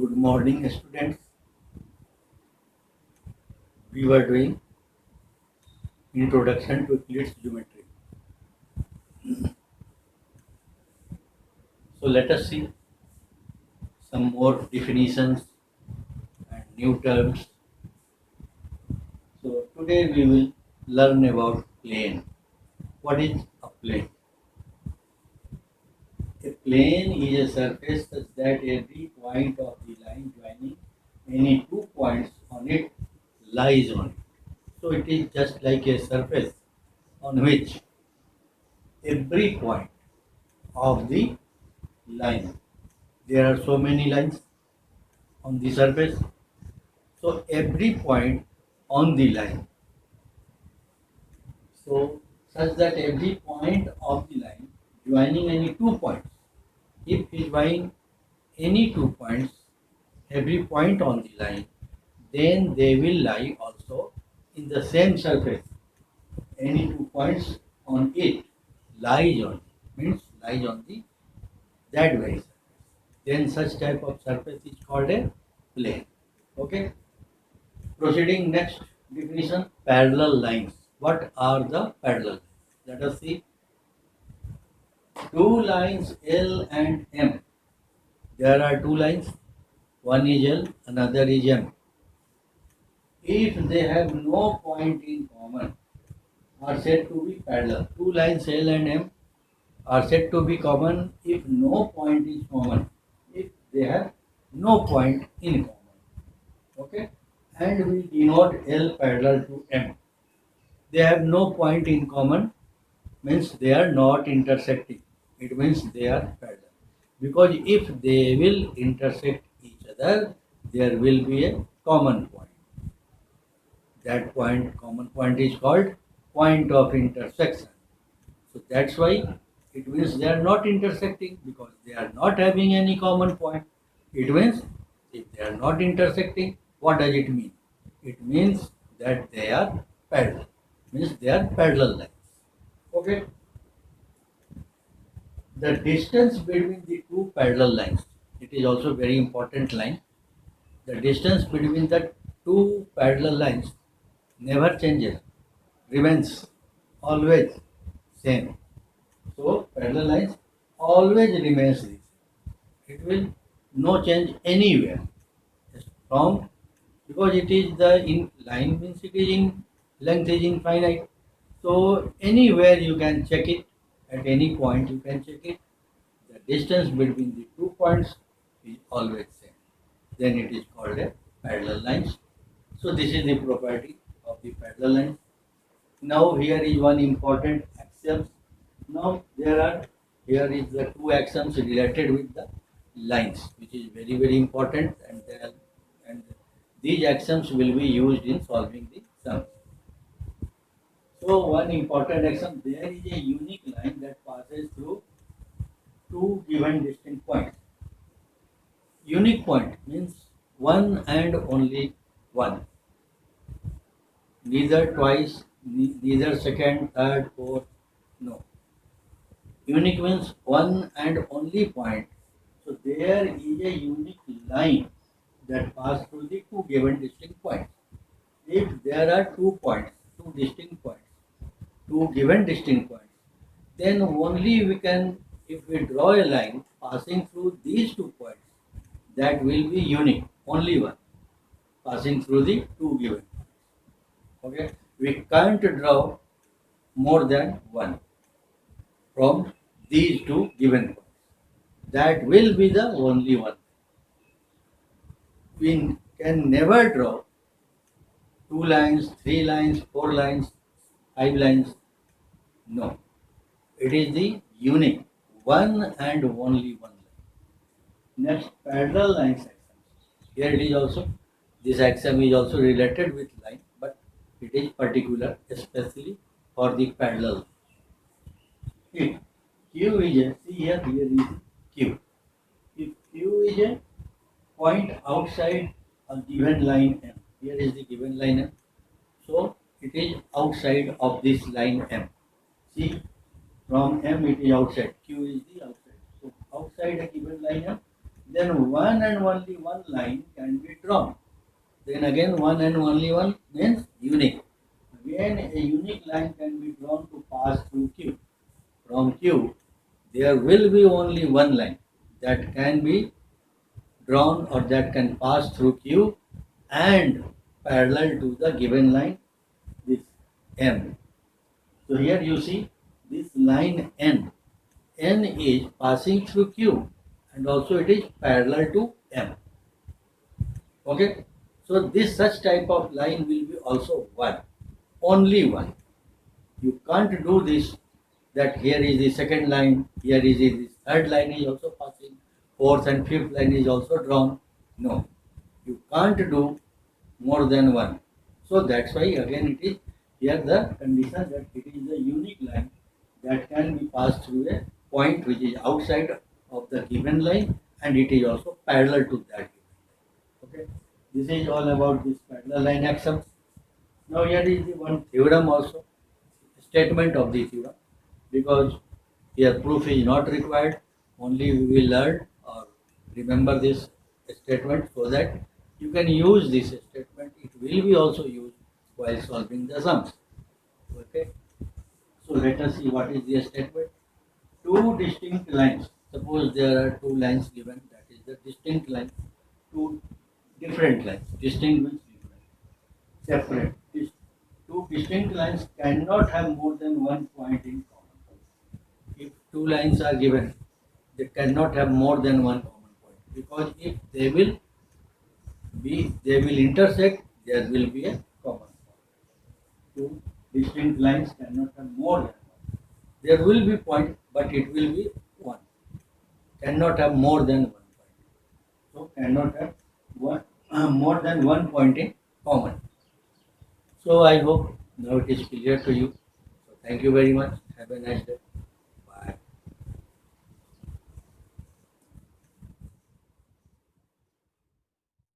Good morning, students. We were doing introduction to Euclid's geometry. So let us see some more definitions and new terms. So today we will learn about plane. What is a plane? A plane is a surface such that every point of the line joining any 2 points on it lies on it. So it is just like a surface on which every point of the line. There are so many lines on the surface. So every point on the line. So such that every point of the line joining any 2 points. If we join any 2 points, every point on the line, then they will lie also in the same surface. Any 2 points on it lies on means lies on the that very surface. Then such type of surface is called a plane. Okay. Proceeding next definition, parallel lines. What are the parallel lines? Let us see. Two lines L and M. There are two lines. One is L, another is M. If they have no point in common, are said to be parallel. Two lines L and M are said to be common if no point is common. If they have no point in common. Okay. And we denote L parallel to M. They have no point in common means they are not intersecting. It means they are parallel. Because if they will intersect each other, there will be a common point. That point, common point is called point of intersection. So that's why it means they are not intersecting because they are not having any common point. It means if they are not intersecting, what does it mean? It means that they are parallel. Means they are parallel lines. Okay. The distance between the two parallel lines. It is also very important line. The distance between the two parallel lines never changes, remains always same. So parallel lines always remains the same. It will no change anywhere. Just from because it is the in line means it is in length is infinite. So anywhere you can check it at any point you can check it. The distance between the 2 points is always same. Then it is called a parallel lines. So this is the property of the parallel lines. Now here is one important axiom. Now here is the two axioms related with the lines, which is very important, and these axioms will be used in solving the sums. So one important axiom: there is a unique line that passes through two given distinct points. Unique point means one and only one. Neither twice, neither second, third, fourth. No. Unique means one and only point. So there is a unique line that passes through the two given distinct points. If there are 2 points, two distinct points, two given distinct points, then only we can, if we draw a line passing through these 2 points, that will be unique, only one, passing through the two given points. Okay, we can't draw more than one from these two given points. That will be the only one. We can never draw 2 lines, 3 lines, 4 lines, 5 lines. No, it is the unique, one and only one line. Next, parallel lines axiom. Here it is also, this axiom is also related with line, but it is particular, especially for the parallel. If Q is a, see here is Q. If Q is a point outside a given line M, here is the given line M. So it is outside of this line M. See, from M it is outside. Q is the outside. So outside a given line M, then one and only one line can be drawn. Then again, one and only one means unique. Again, a unique line can be drawn to pass through Q. From Q, there will be only one line that can be drawn or that can pass through Q and parallel to the given line, this M. So here you see this line N. N is passing through Q and also it is parallel to M. Okay. So this such type of line will be also one. Only one. You can't do this that here is the second line, here is the third line is also passing, fourth and fifth line is also drawn. No. You can't do more than one. So that's why again it is here the condition that it is a unique line that can be passed through a point which is outside of the given line and it is also parallel to that. Okay. This is all about this parallel line axioms. Now here is the one theorem also, statement of the theorem, because here proof is not required, only we will learn or remember this statement so that you can use this statement. It will be also used while solving the sums. Okay. So let us see what is the statement. Two distinct lines. Suppose there are two lines given, that is the distinct line. Two different lines. Distinct means different. Separate. Two distinct lines cannot have more than one point in common. If two lines are given, they cannot have more than one common point, because if they will intersect, there will be a common point. Two distinct lines cannot have more than one. There will be point, but it will be one. Cannot have more than one point. So cannot have more than one point in common. So I hope now it is clear to you. So thank you very much. Have a nice day.